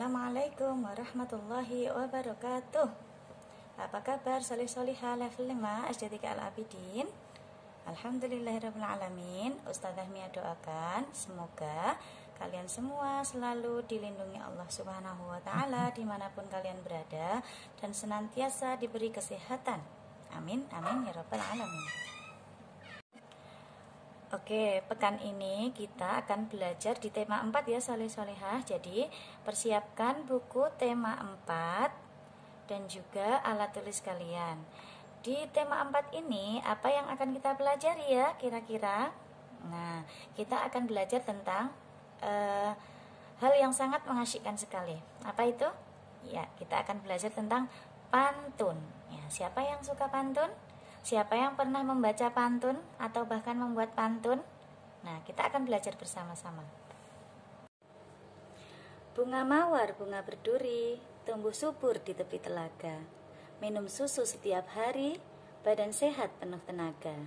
Assalamualaikum warahmatullahi wabarakatuh. Apa kabar solih-solihah level 5 SD 3 Al-Abidin? Alhamdulillahirrahmanirrahim. Ustazah Mia doakan semoga kalian semua selalu dilindungi Allah Subhanahu wa Ta'ala dimanapun kalian berada, dan senantiasa diberi kesehatan. Amin, amin ya rabbal alamin. Oke, pekan ini kita akan belajar di tema 4 ya soleh-solehah. Jadi persiapkan buku tema 4 dan juga alat tulis kalian. Di tema 4 ini apa yang akan kita pelajari ya kira-kira? Nah, kita akan belajar tentang hal yang sangat mengasyikkan sekali. Apa itu? Ya, kita akan belajar tentang pantun. Ya, siapa yang suka pantun? Siapa yang pernah membaca pantun atau bahkan membuat pantun? Nah, kita akan belajar bersama-sama. Bunga mawar, bunga berduri, tumbuh subur di tepi telaga. Minum susu setiap hari, badan sehat penuh tenaga.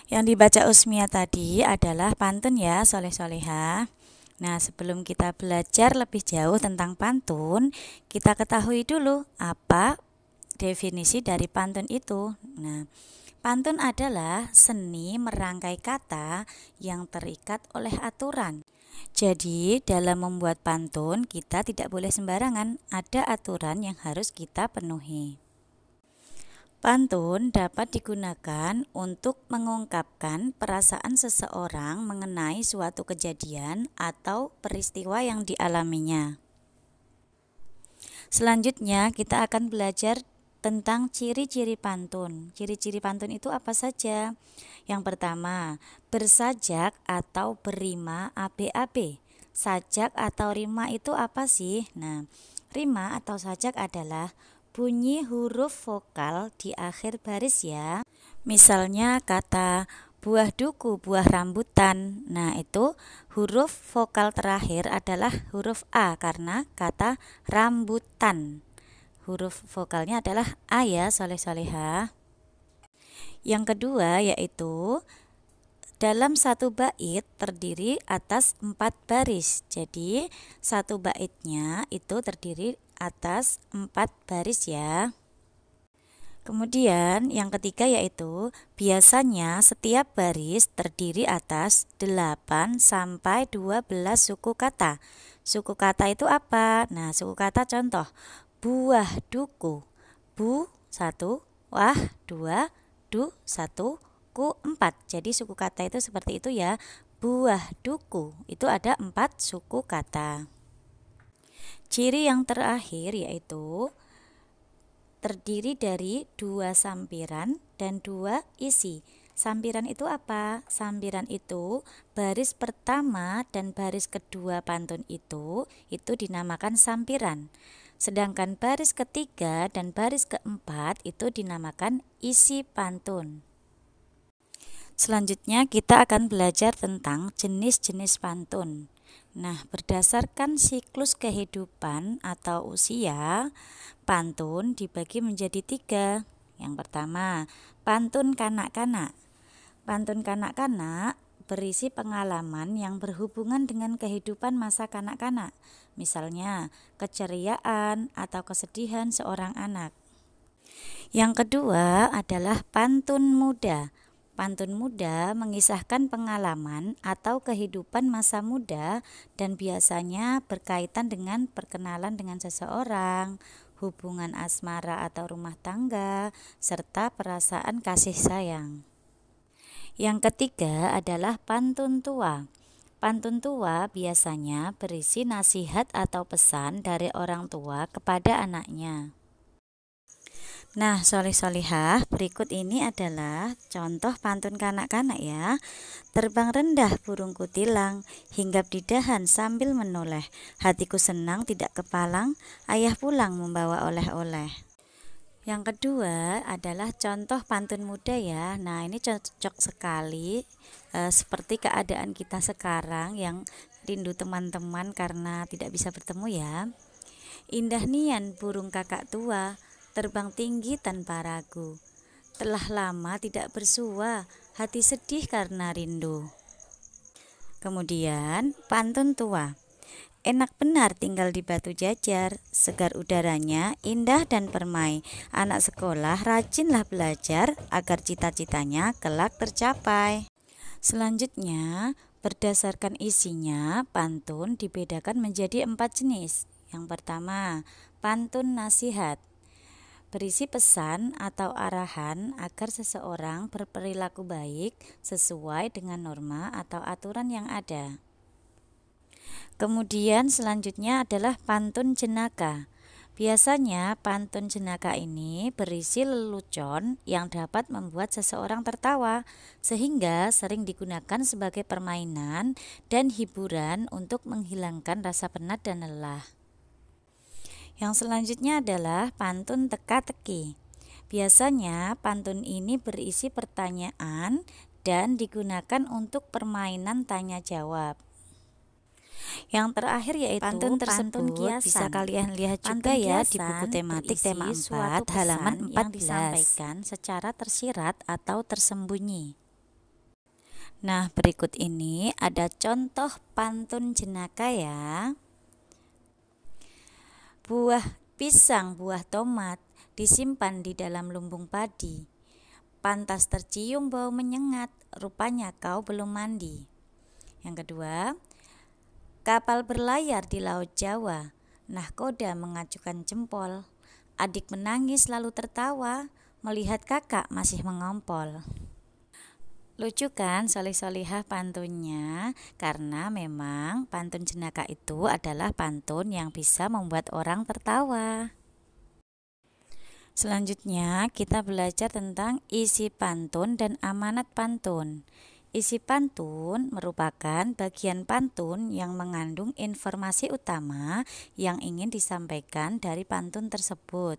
Yang dibaca Usmia tadi adalah pantun ya, soleh-soleha. Nah, sebelum kita belajar lebih jauh tentang pantun, kita ketahui dulu apa definisi dari pantun itu. Nah, pantun adalah seni merangkai kata yang terikat oleh aturan. Jadi, dalam membuat pantun kita tidak boleh sembarangan, ada aturan yang harus kita penuhi. Pantun dapat digunakan untuk mengungkapkan perasaan seseorang mengenai suatu kejadian atau peristiwa yang dialaminya. Selanjutnya, kita akan belajar tentang ciri-ciri pantun. Ciri-ciri pantun itu apa saja? Yang pertama, bersajak atau berima ABAB. Sajak atau rima itu apa sih? Nah, rima atau sajak adalah bunyi huruf vokal di akhir baris ya. Misalnya kata buah duku, buah rambutan. Nah, itu huruf vokal terakhir adalah huruf A karena kata rambutan. Huruf vokalnya adalah A ya, soleh-soleha. Yang kedua yaitu dalam satu bait terdiri atas 4 baris. Jadi satu baitnya itu terdiri atas 4 baris ya. Kemudian yang ketiga yaitu biasanya setiap baris terdiri atas 8 sampai 12 suku kata. Suku kata itu apa? Nah, suku kata contoh buah duku, bu 1, wah 2, du 1, ku 4. Jadi suku kata itu seperti itu ya. Buah duku itu ada 4 suku kata. Ciri yang terakhir yaitu terdiri dari 2 sampiran dan 2 isi. Sampiran itu apa? Sampiran itu baris pertama dan baris kedua pantun itu dinamakan sampiran. Sedangkan baris ketiga dan baris keempat itu dinamakan isi pantun. Selanjutnya kita akan belajar tentang jenis-jenis pantun. Nah, berdasarkan siklus kehidupan atau usia, pantun dibagi menjadi 3. Yang pertama, pantun kanak-kanak. Pantun kanak-kanak berisi pengalaman yang berhubungan dengan kehidupan masa kanak-kanak, misalnya keceriaan atau kesedihan seorang anak. Yang kedua adalah pantun muda. Pantun muda mengisahkan pengalaman atau kehidupan masa muda dan biasanya berkaitan dengan perkenalan dengan seseorang, hubungan asmara atau rumah tangga, serta perasaan kasih sayang. Yang ketiga adalah pantun tua. Pantun tua biasanya berisi nasihat atau pesan dari orang tua kepada anaknya. Nah, soleh-solehah, berikut ini adalah contoh pantun kanak-kanak ya. Terbang rendah burung kutilang, hinggap di dahan sambil menoleh. Hatiku senang tidak kepalang, ayah pulang membawa oleh-oleh. Yang kedua adalah contoh pantun muda ya. Nah, ini cocok sekali seperti keadaan kita sekarang yang rindu teman-teman karena tidak bisa bertemu ya. Indah nian burung kakak tua, terbang tinggi tanpa ragu. Telah lama tidak bersua, hati sedih karena rindu. Kemudian pantun tua. Enak benar tinggal di Batu Jajar, segar udaranya, indah dan permai. Anak sekolah rajinlah belajar agar cita-citanya kelak tercapai. Selanjutnya, berdasarkan isinya, pantun dibedakan menjadi 4 jenis. Yang pertama, pantun nasihat. Berisi pesan atau arahan agar seseorang berperilaku baik sesuai dengan norma atau aturan yang ada. Kemudian selanjutnya adalah pantun jenaka. Biasanya pantun jenaka ini berisi lelucon yang dapat membuat seseorang tertawa, sehingga sering digunakan sebagai permainan dan hiburan untuk menghilangkan rasa penat dan lelah. Yang selanjutnya adalah pantun teka-teki. Biasanya pantun ini berisi pertanyaan dan digunakan untuk permainan tanya jawab. Yang terakhir yaitu pantun tersebut bisa kalian lihat juga ya di buku tematik tema 4 halaman 14 yang disampaikan secara tersirat atau tersembunyi. Nah, berikut ini ada contoh pantun jenaka ya. Buah pisang, buah tomat disimpan di dalam lumbung padi. Pantas tercium bau menyengat, rupanya kau belum mandi. Yang kedua, kapal berlayar di Laut Jawa, nahkoda mengacukan jempol. Adik menangis lalu tertawa, melihat kakak masih mengompol. Lucu kan solih-solihah pantunnya, karena memang pantun jenaka itu adalah pantun yang bisa membuat orang tertawa. Selanjutnya kita belajar tentang isi pantun dan amanat pantun. Isi pantun merupakan bagian pantun yang mengandung informasi utama yang ingin disampaikan dari pantun tersebut.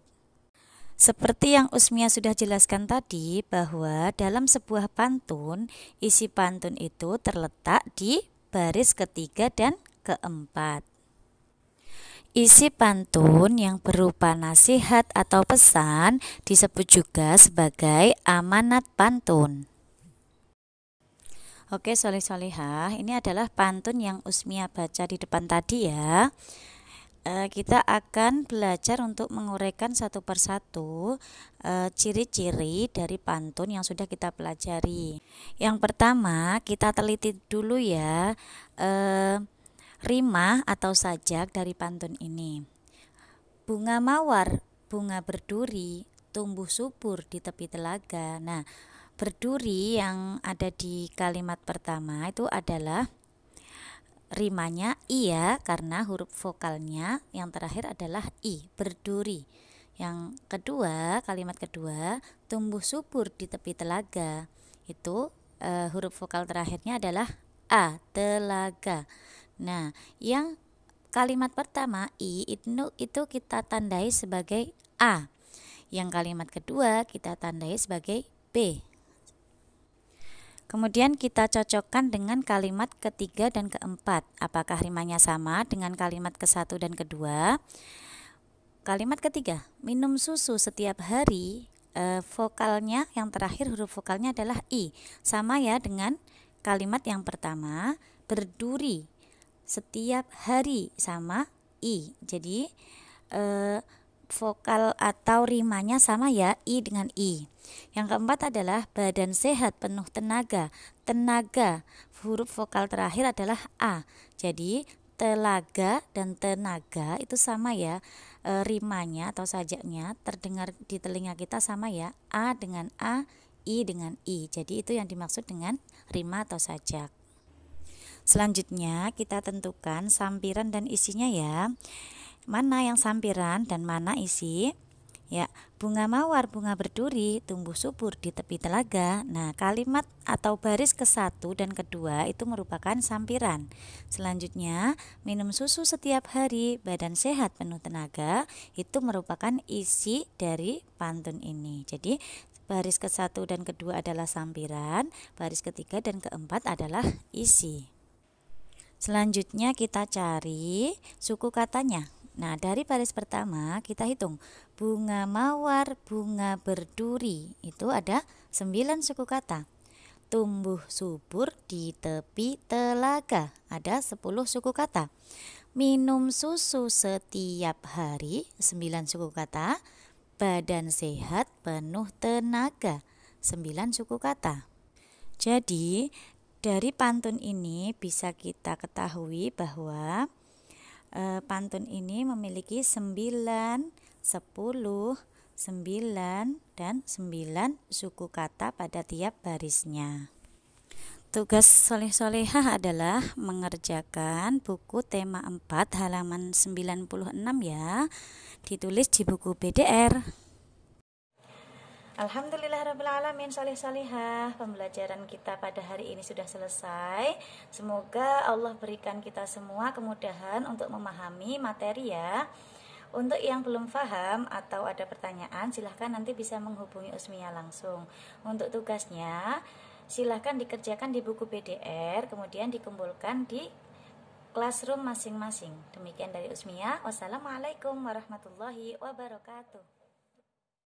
Seperti yang Usmia sudah jelaskan tadi, bahwa dalam sebuah pantun, isi pantun itu terletak di baris ketiga dan keempat. Isi pantun yang berupa nasihat atau pesan disebut juga sebagai amanat pantun. Oke, soleh-solehah, ini adalah pantun yang Usmia baca di depan tadi ya. Kita akan belajar untuk menguraikan satu persatu ciri-ciri dari pantun yang sudah kita pelajari. Yang pertama, kita teliti dulu ya rima atau sajak dari pantun ini. Bunga mawar, bunga berduri, tumbuh subur di tepi telaga. Nah, berduri yang ada di kalimat pertama itu adalah rimanya i ya, karena huruf vokalnya yang terakhir adalah i, berduri. Yang kedua, kalimat kedua, tumbuh subur di tepi telaga. Itu huruf vokal terakhirnya adalah a, telaga. Nah, yang kalimat pertama i itu kita tandai sebagai a. Yang kalimat kedua kita tandai sebagai b. Kemudian kita cocokkan dengan kalimat ketiga dan keempat. Apakah rimanya sama dengan kalimat ke-1 dan kedua? Kalimat ketiga, minum susu setiap hari, vokalnya yang terakhir huruf vokalnya adalah i. Sama ya dengan kalimat yang pertama, berduri setiap hari sama i. Jadi vokal atau rimanya sama ya, i dengan i. Yang keempat adalah badan sehat penuh tenaga. Tenaga, huruf vokal terakhir adalah a. Jadi telaga dan tenaga itu sama ya, rimanya atau sajaknya terdengar di telinga kita sama ya, a dengan a, i dengan i. Jadi itu yang dimaksud dengan rima atau sajak. Selanjutnya kita tentukan sampiran dan isinya ya. Mana yang sampiran dan mana isi? Ya, bunga mawar, bunga berduri, tumbuh subur di tepi telaga. Nah, kalimat atau baris ke-1 dan kedua itu merupakan sampiran. Selanjutnya, minum susu setiap hari, badan sehat penuh tenaga, itu merupakan isi dari pantun ini. Jadi, baris ke-1 dan kedua adalah sampiran, baris ketiga dan keempat adalah isi. Selanjutnya kita cari suku katanya. Nah, dari baris pertama kita hitung bunga mawar, bunga berduri, itu ada 9 suku kata. tumbuh subur di tepi telaga. Ada 10 suku kata. Minum susu setiap hari, 9 suku kata. Badan sehat penuh tenaga, 9 suku kata. Jadi dari pantun ini bisa kita ketahui bahwa pantun ini memiliki 9, 10, 9, dan 9 suku kata pada tiap barisnya. Tugas soleh-solehah adalah mengerjakan buku tema 4 halaman 96 ya. Ditulis di buku PDR. Alhamdulillahirrabbilalamin, soleh-solehah. Pembelajaran kita pada hari ini sudah selesai. Semoga Allah berikan kita semua kemudahan untuk memahami materi ya. Untuk yang belum paham atau ada pertanyaan, silahkan nanti bisa menghubungi Usmiyah langsung. Untuk tugasnya silahkan dikerjakan di buku PDR, kemudian dikumpulkan di classroom masing-masing. Demikian dari Usmiyah. Wassalamualaikum warahmatullahi wabarakatuh.